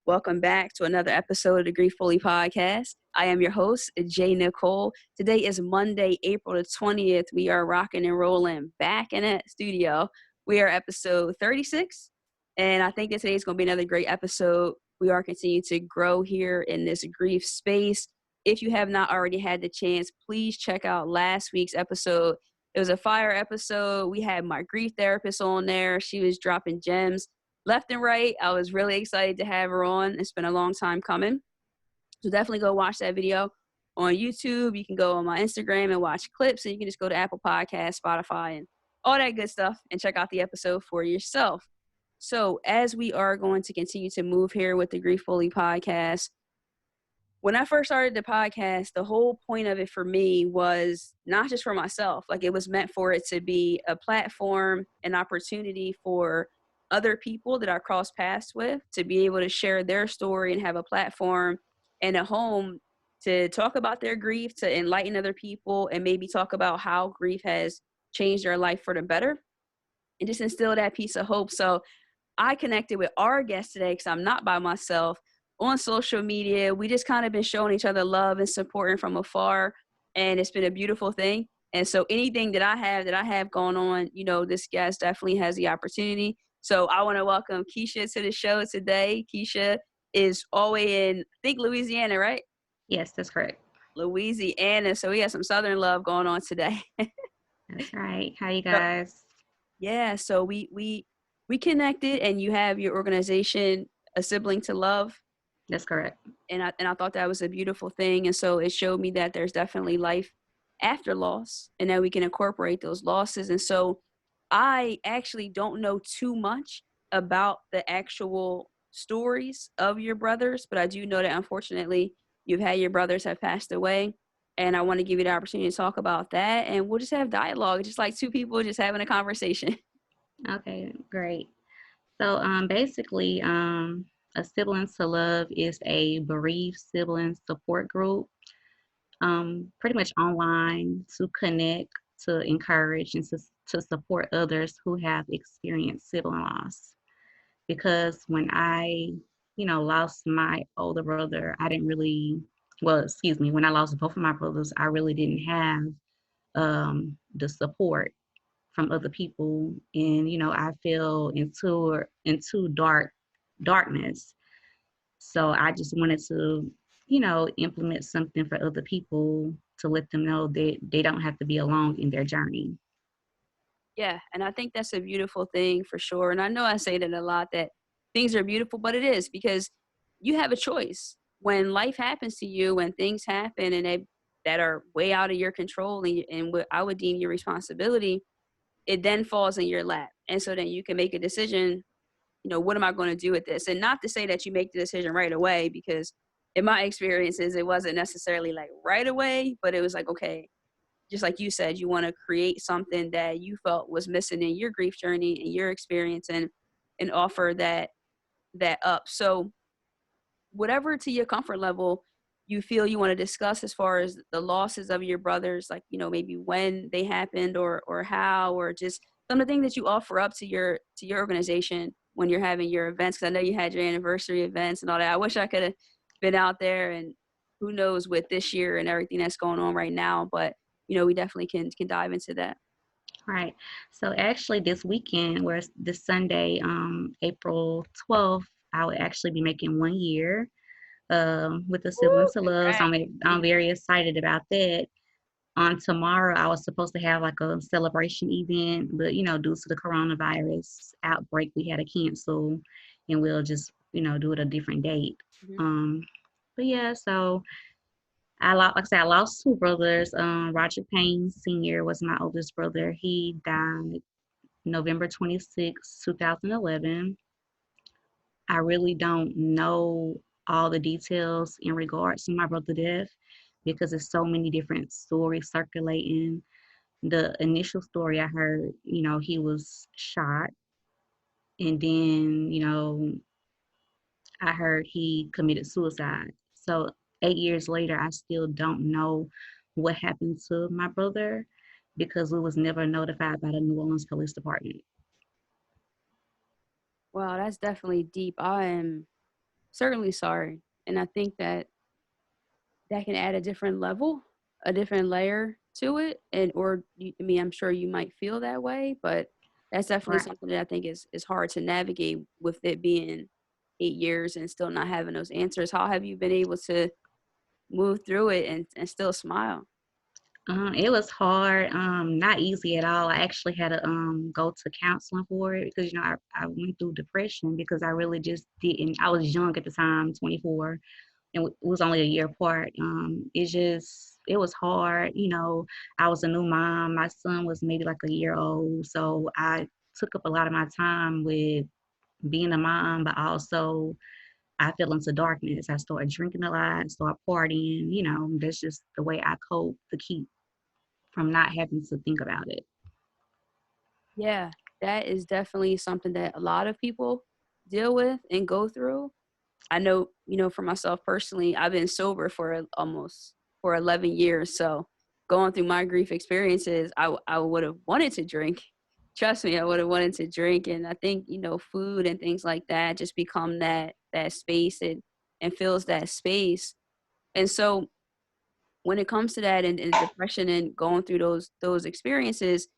Welcome back to another episode of the Griefbully podcast. I am your host, J.Nicole. Today is Monday, April the 20th. We are rocking and rolling back in the studio. We are episode 36, and I think that today is going to be another great episode. We are continuing to grow here in this grief space. If you have not already had the chance, please check out last week's episode. It was a fire episode. We had my grief therapist on there. She was dropping gems left and right. I was really excited to have her on. It's been a long time coming. So definitely go watch that video on YouTube. You can go on my Instagram and watch clips, and you can just go to Apple Podcasts, Spotify, and all that good stuff and check out the episode for yourself. So as we are going to continue to move here with the Griefbully podcast, when I first started the podcast, the whole point of it for me was not just for myself. Like, it was meant for it to be a platform, an opportunity for other people that I cross paths with to be able to share their story and have a platform and a home to talk about their grief, to enlighten other people, and maybe talk about how grief has changed their life for the better and just instill that piece of hope. So I connected with our guest today because I'm not by myself on social media. We just kind of been showing each other love and supporting from afar, and it's been a beautiful thing. And so anything that I have going on, this guest definitely has the opportunity. So I want to welcome Keisha to the show today. Keisha is all the way in, I think, Louisiana, right? Yes, that's correct. Louisiana. So we have some Southern love going on today. That's right. How you guys? So we connected, and you have your organization, A Sibling to Love. That's correct. And I thought that was a beautiful thing. And so it showed me that there's definitely life after loss, and that we can incorporate those losses. And so I actually don't know too much about the actual stories of your brothers, but I do know that unfortunately you've had your brothers have passed away. And I want to give you the opportunity to talk about that. And we'll just have dialogue, just like two people just having a conversation. Okay, great. So basically, A Sibling to Love is a bereaved sibling support group, pretty much online to connect, to encourage, and to support others who have experienced sibling loss. Because when I, lost my older brother, I didn't really, when I lost both of my brothers, I really didn't have the support from other people, and I fell into darkness. So I just wanted to, implement something for other people to let them know that they don't have to be alone in their journey. Yeah, and I think that's a beautiful thing for sure. And I know I say that a lot, that things are beautiful, but it is because you have a choice. When life happens to you, when things happen and that are way out of your control, and what I would deem your responsibility, it then falls in your lap. And so then you can make a decision, what am I going to do with this? And not to say that you make the decision right away, because in my experiences, it wasn't necessarily like right away, but it was like, okay, just like you said, you want to create something that you felt was missing in your grief journey and your experience, and offer that up. So whatever to your comfort level you feel you want to discuss as far as the losses of your brothers, like, maybe when they happened, or how, or just some of the things that you offer up to your organization when you're having your events. Because I know you had your anniversary events and all that. I wish I could have been out there, and who knows with this year and everything that's going on right now, but we definitely can dive into that. Right. So actually this weekend, where this Sunday, April 12th, I will actually be making 1 year with the Siblings to Love. So I'm very excited about that. On tomorrow, I was supposed to have like a celebration event, but due to the coronavirus outbreak, we had to cancel, and we'll just do it a different date. Mm-hmm. But yeah, so I lost two brothers. Roderick Payne Sr was my oldest brother. He died November 26, 2011. I really don't know all the details in regards to my brother's death, because there's so many different stories circulating. The initial story I heard, he was shot, and then, I heard he committed suicide. So 8 years later, I still don't know what happened to my brother, because we was never notified by the New Orleans Police Department. Wow, that's definitely deep. I am certainly sorry. And I think that that can add a different level, a different layer to it. And or I mean, I'm sure you might feel that way, but that's definitely Right. something that I think is hard to navigate with it being 8 years and still not having those answers. How have you been able to move through it and still smile? It was hard, not easy at all. I actually had to go to counseling for it because I went through depression because I really just didn't. I was young at the time, 24, and it was only a year apart. It was hard. I was a new mom. My son was maybe like a year old, so I took up a lot of my time with being a mom, but also I fell into darkness. I started drinking a lot, started partying. That's just the way I cope to keep from not having to think about it. Yeah, that is definitely something that a lot of people deal with and go through. I know, for myself personally, I've been sober for almost for 11 years. So going through my grief experiences, I would have wanted to drink. Trust me, I would have wanted to drink. And I think, food and things like that just become that space and fills that space. And so when it comes to that and depression and going through those experiences,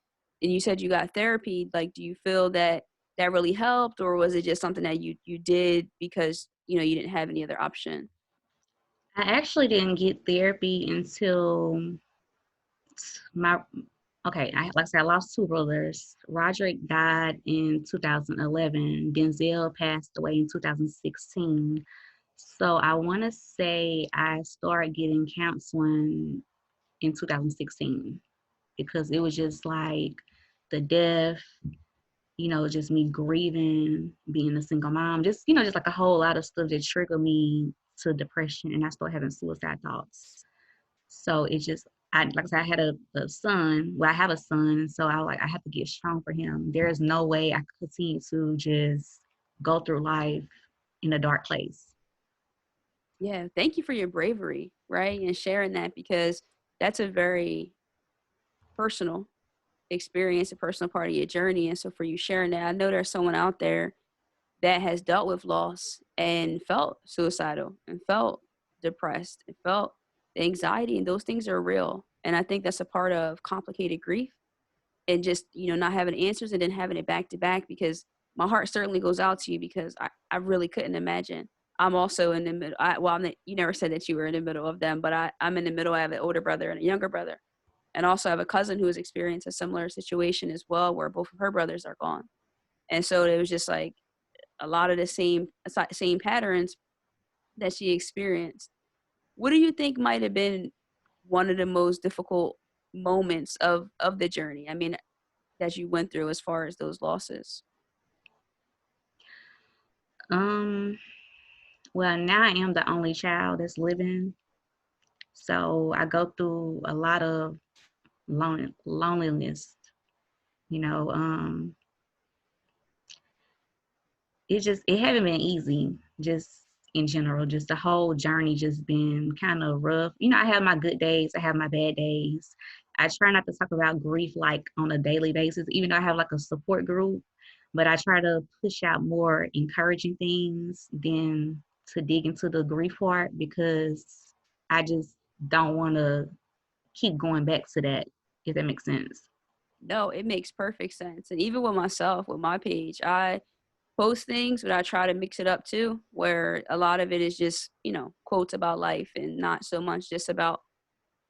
and you said you got therapy, like, do you feel that that really helped, or was it just something that you did because you didn't have any other option? I actually didn't get therapy until my okay. Like I said, I lost two brothers. Roderick died in 2011. Denzel passed away in 2016. So I want to say I started getting counseling in 2016 because it was just like the death, just me grieving, being a single mom, just like a whole lot of stuff that triggered me to depression, and I started having suicide thoughts. So it just, like I said, I had a son. Well, I have a son, so I have to get strong for him. There is no way I could continue to just go through life in a dark place. Yeah, thank you for your bravery, right, and sharing that, because that's a very personal experience, a personal part of your journey. And so for you sharing that, I know there's someone out there that has dealt with loss and felt suicidal and felt depressed and felt the anxiety, and those things are real. And I think that's a part of complicated grief, and just not having answers and then having it back to back, because my heart certainly goes out to you, because I really couldn't imagine. I'm also in the middle. You never said that you were in the middle of them, but I'm in the middle. I have an older brother and a younger brother, and also I have a cousin who has experienced a similar situation as well, where both of her brothers are gone. And so it was just like a lot of the same patterns that she experienced. What do you think might have been one of the most difficult moments of the journey? I mean, that you went through as far as those losses? Um, well, now I am the only child that's living, so I go through a lot of loneliness. You know, um, it haven't been easy, just in general. Just the whole journey just been kind of rough. I have my good days, I have my bad days. I try not to talk about grief like on a daily basis, even though I have like a support group, but I try to push out more encouraging things than to dig into the grief part because I just don't want to keep going back to that, if that makes sense. No, it makes perfect sense. And even with myself, with my page, I post things, but I try to mix it up too, where a lot of it is just, quotes about life and not so much just about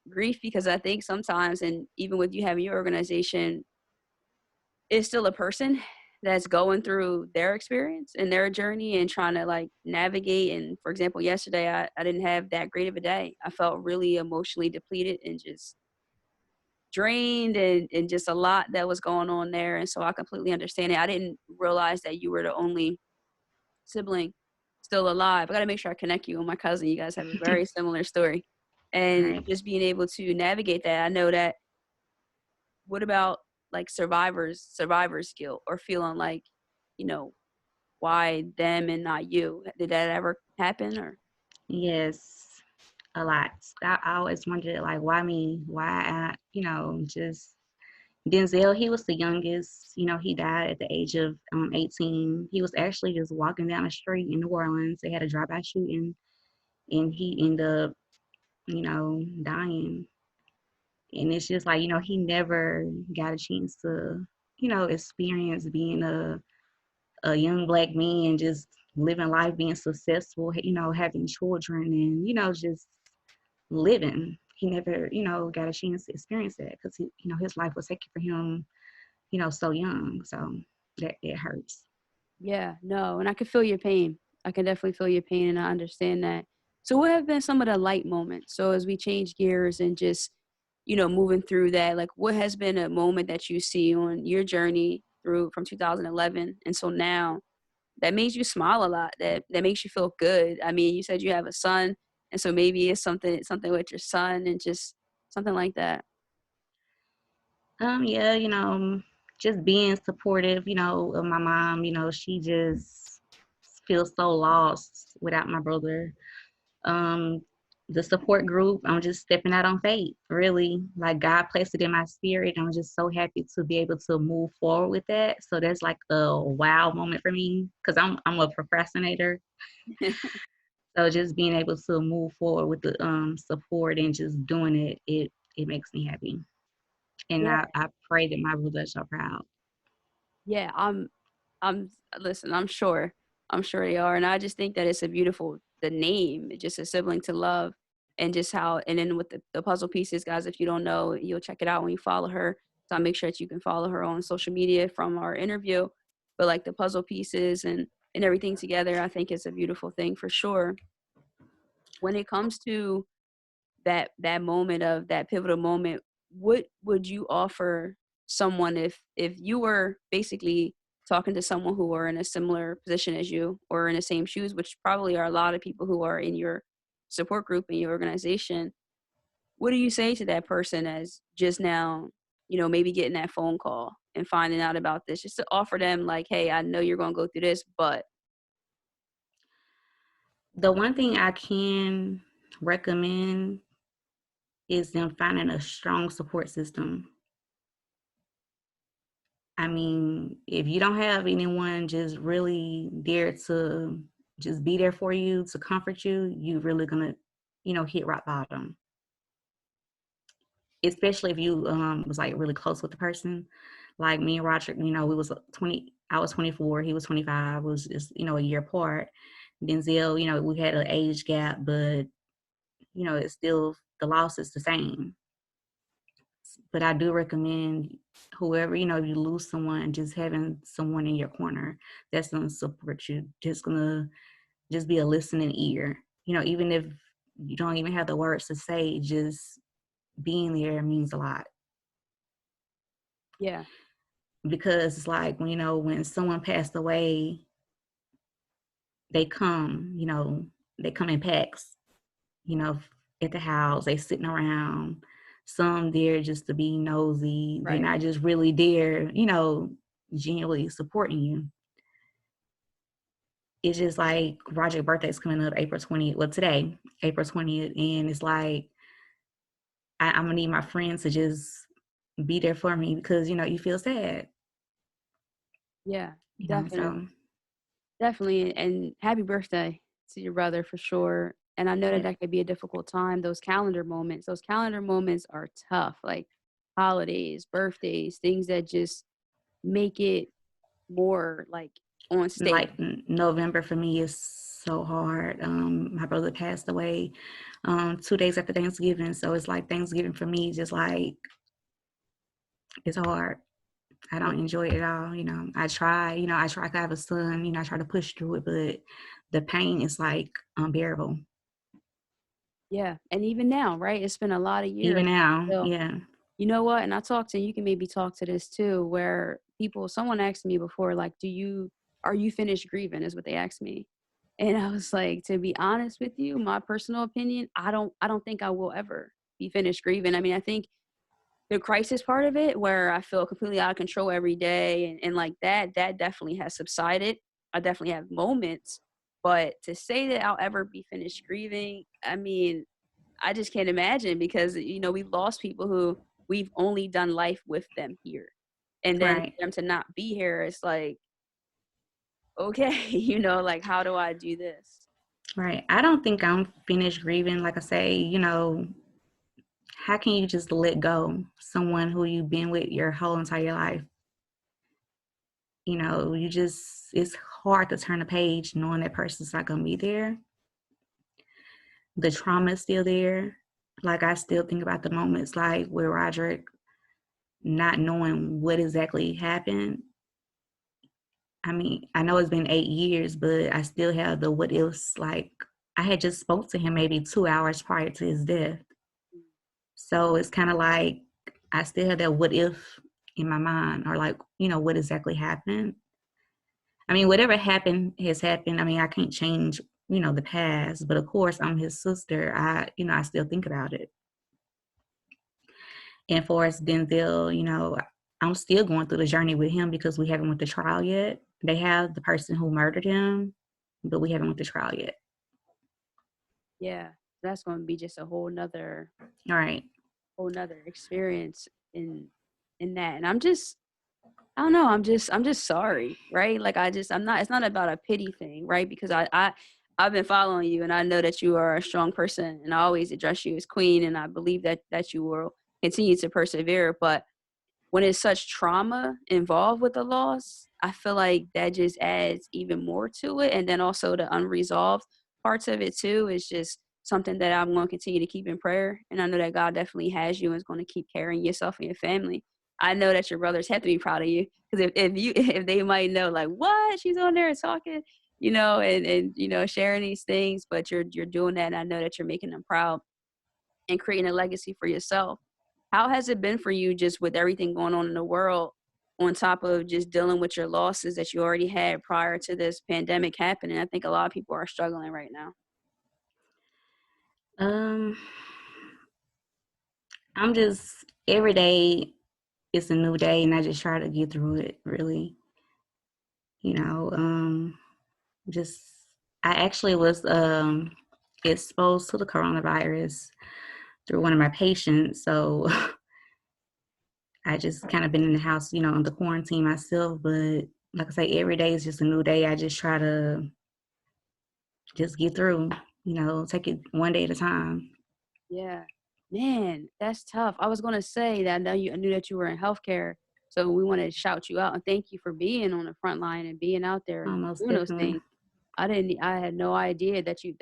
grief, because I think sometimes, and even with you having your organization, it's still a person that's going through their experience and their journey and trying to like navigate. And for example, yesterday I didn't have that great of a day. I felt really emotionally depleted and just drained, and just a lot that was going on there. And so I completely understand it. I didn't realize that you were the only sibling still alive. I got to make sure I connect you with my cousin. You guys have a very similar story. And Right. just being able to navigate that, I know that. What about like survivor's guilt, or feeling like, you know, why them and not you? Did that ever happen? Or Yes, a lot. I always wondered, like, why me? Why I, just Denzel, he was the youngest. He died at the age of 18. He was actually just walking down the street in New Orleans. They had a drive-by shooting, and he ended up, dying. And it's just like, he never got a chance to, experience being a young black man, just living life, being successful, having children, and, just living. He never, got a chance to experience that because, his life was taken for him, so young. So that it hurts. Yeah, no, and I can feel your pain. I can definitely feel your pain, and I understand that. So, what have been some of the light moments? So, as we change gears and just, moving through that, like, what has been a moment that you see on your journey through from 2011 until now that makes you smile a lot, that makes you feel good? I mean, you said you have a son, and so maybe it's something with your son and just something like that. Yeah, just being supportive, of my mom. She just feels so lost without my brother. Um, the support group, I'm just stepping out on faith, really. Like God placed it in my spirit. I'm just so happy to be able to move forward with that. So that's like a wow moment for me because I'm a procrastinator. So just being able to move forward with the support and just doing it makes me happy. And Yeah. I pray that my brother is so proud. Yeah, I'm listen, I'm sure they are, and I just think that it's a beautiful the name, just a sibling to love, and just how, and then with the puzzle pieces, guys, if you don't know, you'll check it out when you follow her. So I'll make sure that you can follow her on social media from our interview. But like the puzzle pieces and everything together, I think it's a beautiful thing for sure. When it comes to that moment of that pivotal moment, what would you offer someone if you were basically talking to someone who are in a similar position as you or in the same shoes, which probably are a lot of people who are in your support group in your organization? What do you say to that person as just now, maybe getting that phone call and finding out about this, just to offer them like, hey, I know you're going to go through this, but The one thing I can recommend is them finding a strong support system. I mean, if you don't have anyone just really there to just be there for you, to comfort you, you really gonna, hit rock bottom. Especially if you was like really close with the person. Like me and Roderick, we was 20, I was 24, he was 25, was just, a year apart. Denzel, we had an age gap, but it's still the loss is the same. But I do recommend whoever, if you lose someone, just having someone in your corner that's gonna support you, just gonna just be a listening ear. Even if you don't even have the words to say, just being there means a lot. yeah, Because it's like when someone passed away, they come, they come in packs, you know, at the house, they sitting around. Some there just to be nosy. They're right. not just really there, genuinely supporting you. It's just like Roger's birthday's coming up April 20th. Well, today, April 20th. And it's like, I'm going to need my friends to just be there for me because, you feel sad, Yeah, so definitely. Definitely, and happy birthday to your brother for sure. And I know that yeah. that could be a difficult time. Those calendar moments are tough, like holidays, birthdays, things that just make it more like on Like stake. November for me is so hard. My brother passed away 2 days after Thanksgiving, so it's like Thanksgiving for me just like it's hard. I Yeah, don't enjoy it at all. I try to have a son. I try to push through it, but the pain is like unbearable. yeah. And even now, right? It's been a lot of years. Even now, Still, yeah. you know what? And I talked to, you can maybe talk to this too, where someone asked me before, like, are you finished grieving? Is what they asked me. And I was like, to be honest with you, my personal opinion, I don't think I will ever be finished grieving. I mean, I think the crisis part of it, where I feel completely out of control every day and like that definitely has subsided. I definitely have moments, but to say that I'll ever be finished grieving, I mean, I just can't imagine because we've lost people who we've only done life with them here. And then Right. for them to not be here, it's like, okay, like, how do I do this? Right. I don't think I'm finished grieving. Like I say, how can you just let go someone who you've been with your whole entire life? It's hard to turn a page knowing that person's not going to be there. The trauma is still there. Like, I still think about the moments like where Roderick, not knowing what exactly happened. I mean, I know it's been 8 years, but I still have the what ifs. Like, I had just spoke to him maybe 2 hours prior to his death. So it's kind of like I still have that what if in my mind, or like, what exactly happened. I mean, whatever happened has happened. I mean, I can't change, the past, but of course I'm his sister. I still think about it. And for us, Denzel, I'm still going through the journey with him because we haven't went to trial yet. They have the person who murdered him, but we haven't went to trial yet. Yeah, that's going to be just a whole nother All right. experience in that. And I don't know, I'm just sorry, right? Like, I'm not, it's not about a pity thing, right? Because I've been following you, and I know that you are a strong person, and I always address you as queen, and I believe that you will continue to persevere. But when it's such trauma involved with the loss, I feel like that just adds even more to it. And then also the unresolved parts of it too is just something that I'm going to continue to keep in prayer. And I know that God definitely has you and is going to keep carrying yourself and your family. I know that your brothers have to be proud of you, because if they might know, like, what, she's on there talking, and sharing these things, but you're doing that, and I know that you're making them proud and creating a legacy for yourself. How has it been for you, just with everything going on in the world, on top of just dealing with your losses that you already had prior to this pandemic happening? I think a lot of people are struggling right now. Um, I'm just, every day it's a new day, and I just try to get through it, really. You know, just, I actually was exposed to the coronavirus through one of my patients. So I just kind of been in the house, in the quarantine myself. But like I say, every day is just a new day. I just try to just get through, take it one day at a time. Yeah, man, that's tough. I was gonna say that I knew that you were in healthcare, so we want to shout you out and thank you for being on the front line and being out there Almost doing those definitely. things. I had no idea that you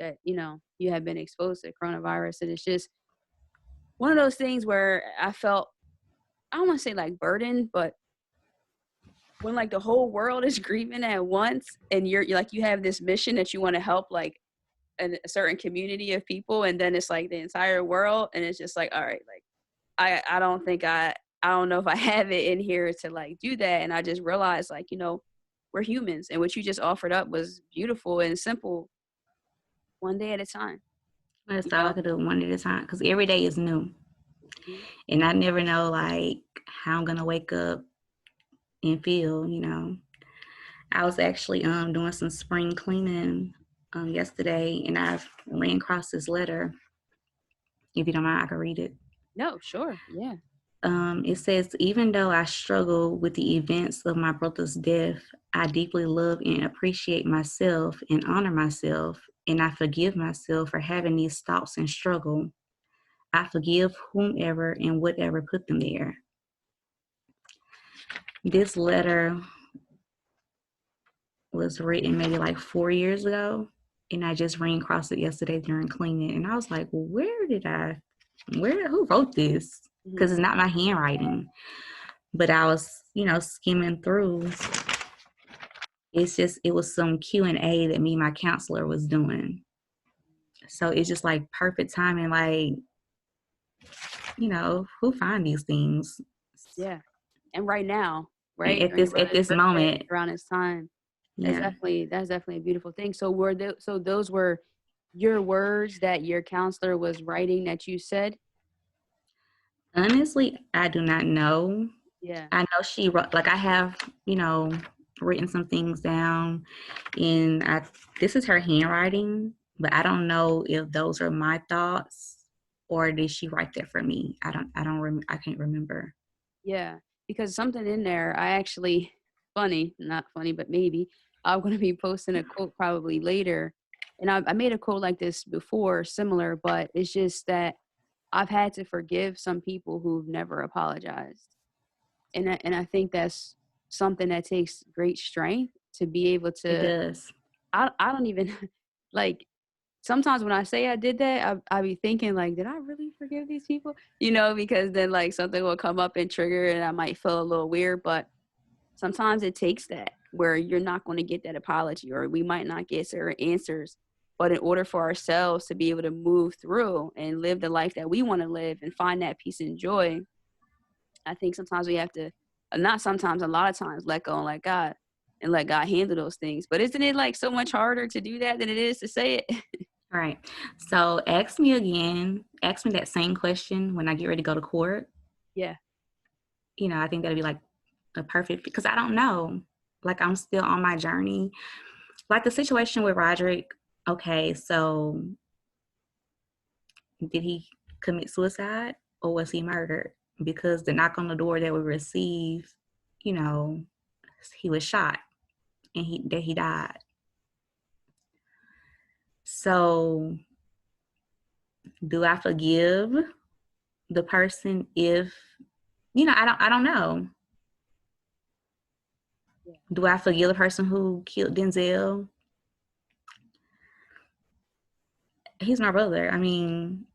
had been exposed to coronavirus, and it's just one of those things where I felt, I don't want to say like burdened, but when like the whole world is grieving at once, and you're like, you have this mission that you want to help like a certain community of people, and then it's like the entire world, and it's just like, all right, like I don't think I don't know if I have it in here to like do that. And I just realized, like, we're humans, and what you just offered up was beautiful and simple, one day at a time. That's you all I know could do, one day at a time, because every day is new. Mhm. And I never know, like, how I'm going to wake up and feel, I was actually doing some spring cleaning yesterday, and I ran across this letter. If you don't mind, I can read it. No, sure, yeah. It says, even though I struggle with the events of my brother's death, I deeply love and appreciate myself and honor myself, and I forgive myself for having these thoughts and struggle. I forgive whomever and whatever put them there. This letter was written maybe like 4 years ago, and I just ran across it yesterday during cleaning, and I was like, well, who wrote this? Mhm. Because it's not my handwriting. But I was, skimming through. It was some Q&A that me and my counselor was doing. So it's just like perfect timing, like, who find these things? Yeah, and right now, And right at during your this brother's birthday, moment, around this time, yeah. that's definitely a beautiful thing. So those were your words that your counselor was writing that you said? Honestly, I do not know. Yeah. I know she wrote, like, I have, written some things down, and this is her handwriting, but I don't know if those are my thoughts or did she write that for me? I can't remember. Yeah, because something in there, I actually, funny, not funny, but maybe, I'm going to be posting a quote probably later. And I made a quote like this before, similar, but it's just that I've had to forgive some people who've never apologized. And I think that's something that takes great strength to be able It to, does. I don't even, like, sometimes when I say I did that, I be thinking like, did I really forgive these people? Because then like something will come up and trigger and I might feel a little weird, but sometimes it takes that where you're not going to get that apology or we might not get certain answers. But in order for ourselves to be able to move through and live the life that we want to live and find that peace and joy, I think sometimes we have to, not sometimes, a lot of times, let go and let God and let God handle those things. But isn't it like so much harder to do that than it is to say it? All right. So ask me again. Ask me that same question when I get ready to go to court. Yeah. I think that'd be like a perfect, because I don't know. Like, I'm still on my journey. Like the situation with Roderick. Okay, so did he commit suicide or was he murdered? Because the knock on the door that we received, you know, he was shot and he died. So do I forgive the person if I don't know. Yeah. Do I forgive the person who killed Denzel? He's my brother. I mean,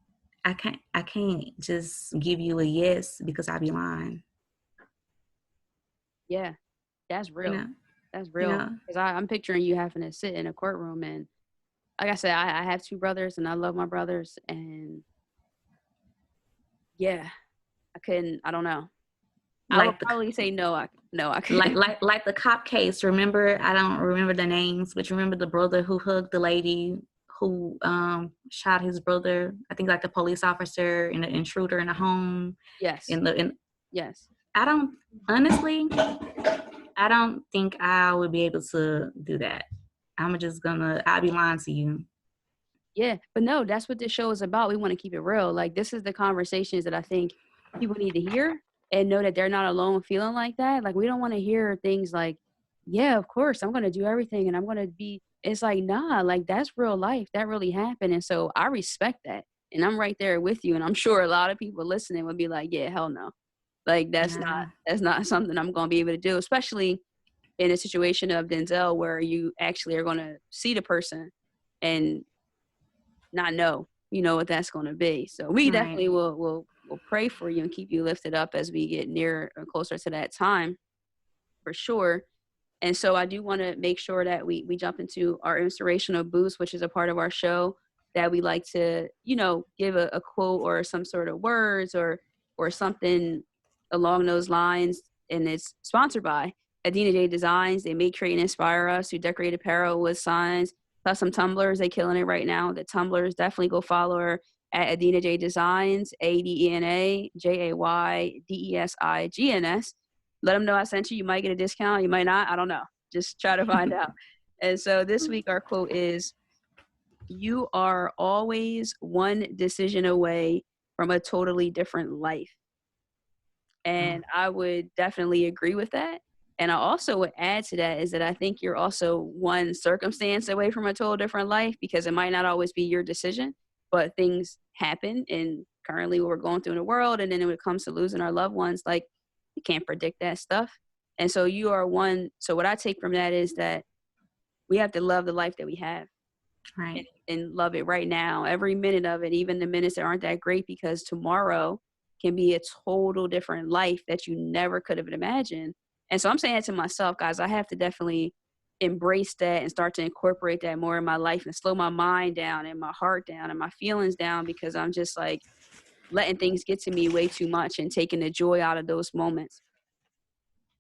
I can't just give you a yes because I be lying. Yeah. That's You real. know, That's you real. know. Because I'm picturing you having to sit in a courtroom. And like I said, I have two brothers and I love my brothers. And yeah, I don't know. I would Like the probably say no. I like couldn't. like like the cop case. Remember, I don't remember the names, but you remember the brother who hugged the lady who shot his brother. I think like the police officer and the intruder in the home. Yes. In Yes. I don't honestly. I don't think I would be able to do that. I'll be lying to you. Yeah. But no, that's what this show is about. We want to keep it real. Like, this is the conversations that I think people need to hear and know that they're not alone feeling like that. Like, we don't want to hear things like, yeah, of course, I'm going to do everything and I'm going to be, it's like, nah, like that's real life. That really happened. And so I respect that. And I'm right there with you. And I'm sure a lot of people listening would be like, yeah, hell no. Like, Nah, that's not something I'm going to be able to do, especially in a situation of Denzel where you actually are going to see the person and not know, what that's going to be. So we right, definitely will pray for you and keep you lifted up as we get nearer or closer to that time, for sure. And so I do want to make sure that we jump into our inspirational boost, which is a part of our show that we like to, give a quote or some sort of words or something along those lines. And it's sponsored by Adina J Designs. They make, create, and inspire us who decorate apparel with signs, custom tumblers. They killing it right now. The tumblers, definitely go follow her at Adina J Designs, ADENA JAYDESIGNS. Let them know I sent you. You might get a discount. You might not. I don't know. Just try to find out. And so this week, our quote is, you are always one decision away from a totally different life. oh, And I would definitely agree with that. And I also would add to that is that I think you're also one circumstance away from a total different life, because it might not always be your decision, but things happen. And currently what we're going through in the world, and then when it comes to losing our loved ones, like, you can't predict that stuff. And so you are one. So what I take from that is that we have to love the life that we have, and, right, and love it right now, every minute of it, even the minutes that aren't that great, because tomorrow can be a total different life that you never could have imagined. And so I'm saying it to myself, guys, I have to definitely embrace that and start to incorporate that more in my life and slow my mind down and my heart down and my feelings down, because I'm just like letting things get to me way too much and taking the joy out of those moments.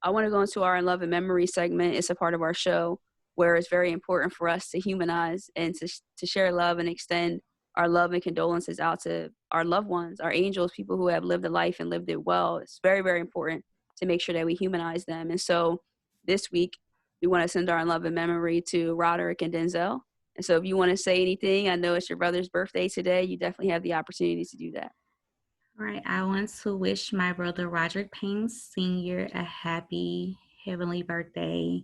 I want to go into our In Love and Memory segment. It's a part of our show where it's very important for us to humanize and to share love and extend our love and condolences out to our loved ones, our angels, people who have lived a life and lived it well. It's very, very important to make sure that we humanize them. And so this week, we want to send our In Love and Memory to Roderick and Denzel. And so if you want to say anything, I know it's your brother's birthday today. You definitely have the opportunity to do that. All right, I want to wish my brother Roderick Payne Sr. a happy heavenly birthday.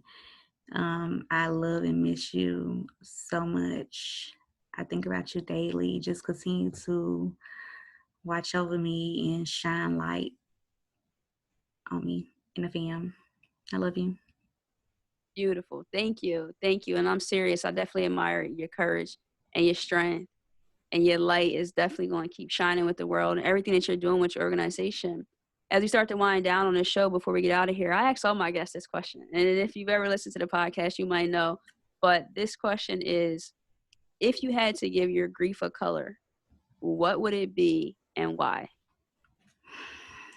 I love and miss you so much. I think about you daily. Just continue to watch over me and shine light on me and the fam. I love you. Beautiful. Thank you. Thank you. And I'm serious. I definitely admire your courage and your strength. And your light is definitely going to keep shining with the world and everything that you're doing with your organization. As we start to wind down on this show before we get out of here, I ask all my guests this question. And if you've ever listened to the podcast, you might know. But this question is, if you had to give your grief a color, what would it be and why?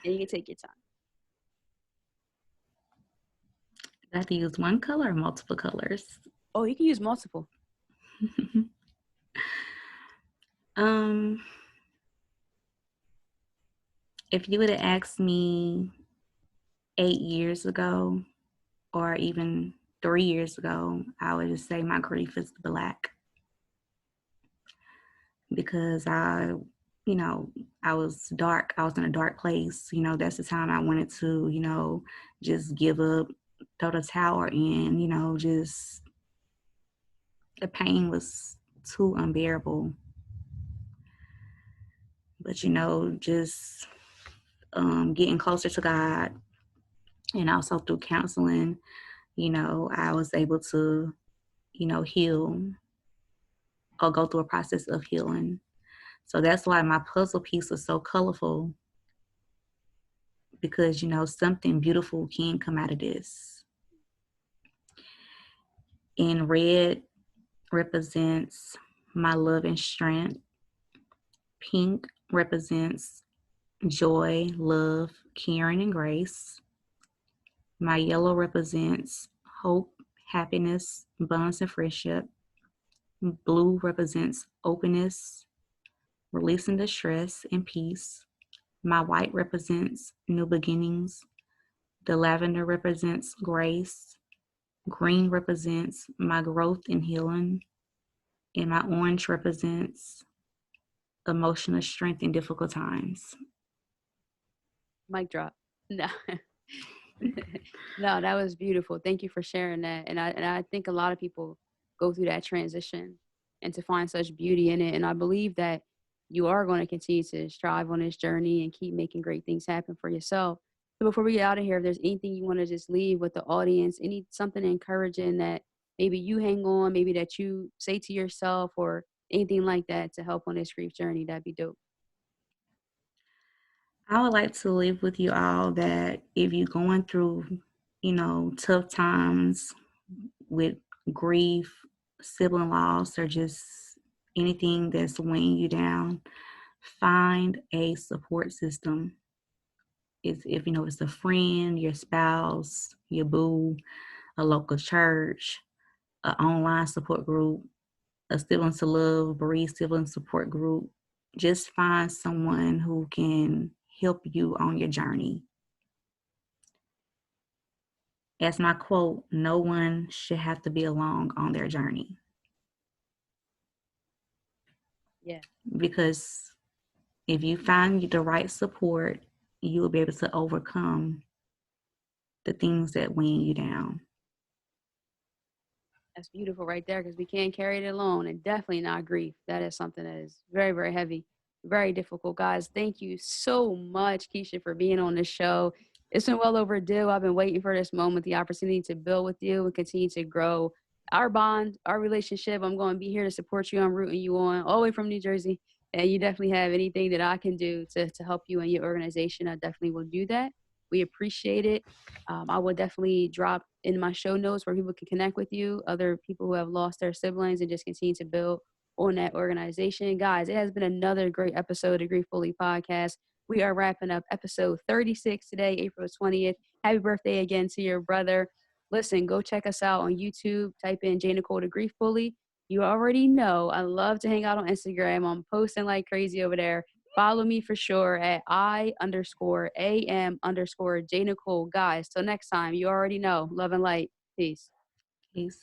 And you can take your time. I have to use one color or multiple colors? Oh, you can use multiple. um, if you would have asked me 8 years ago or even 3 years ago, I would just say my grief is black. Because I was dark. I was in a dark place. That's the time I wanted to, just give up, throw the towel in, just the pain was too unbearable. But, just getting closer to God and also through counseling, I was able to, heal or go through a process of healing. So that's why my puzzle piece was so colorful, because something beautiful can come out of this. And red represents my love and strength. Pink represents joy, love, caring, and grace. My yellow represents hope, happiness, bonds, and friendship. Blue represents openness, releasing the stress, and peace. My white represents new beginnings. The lavender represents grace. Green represents my growth and healing. And my orange represents emotional strength in difficult times. Mic drop. No. No, that was beautiful. Thank you for sharing that. And I think a lot of people go through that transition and to find such beauty in it. And I believe that you are going to continue to strive on this journey and keep making great things happen for yourself. So before we get out of here, if there's anything you want to just leave with the audience, something encouraging that maybe you hang on, maybe that you say to yourself or anything like that to help on this grief journey, that'd be dope. I would like to leave with you all that if you're going through, tough times with grief, sibling loss, or just anything that's weighing you down, find a support system. If it's a friend, your spouse, your boo, a local church, an online support group, a Siblings to Love, bereaved sibling support group. Just find someone who can help you on your journey. As my quote, no one should have to be alone on their journey. Yeah. Because if you find the right support, you will be able to overcome the things that weigh you down. That's beautiful right there, because we can't carry it alone, and definitely not grief. That is something that is very, very heavy, very difficult. Guys, thank you so much, Keisha, for being on the show. It's been well overdue. I've been waiting for this moment, the opportunity to build with you and continue to grow our bond, our relationship. I'm going to be here to support you. I'm rooting you on all the way from New Jersey. And you definitely have anything that I can do to help you and your organization. I definitely will do that. We appreciate it. I will definitely drop in my show notes where people can connect with you, other people who have lost their siblings, and just continue to build on that organization. Guys, it has been another great episode of Grief Bully Podcast. We are wrapping up episode 36 today, April 20th. Happy birthday again to your brother. Listen, go check us out on YouTube. Type in J.Nicole the Grief Bully. You already know I love to hang out on Instagram. I'm posting like crazy over there. Follow me for sure at I_AM_J Nicole. Guys, till next time, you already know. Love and light. Peace. Peace.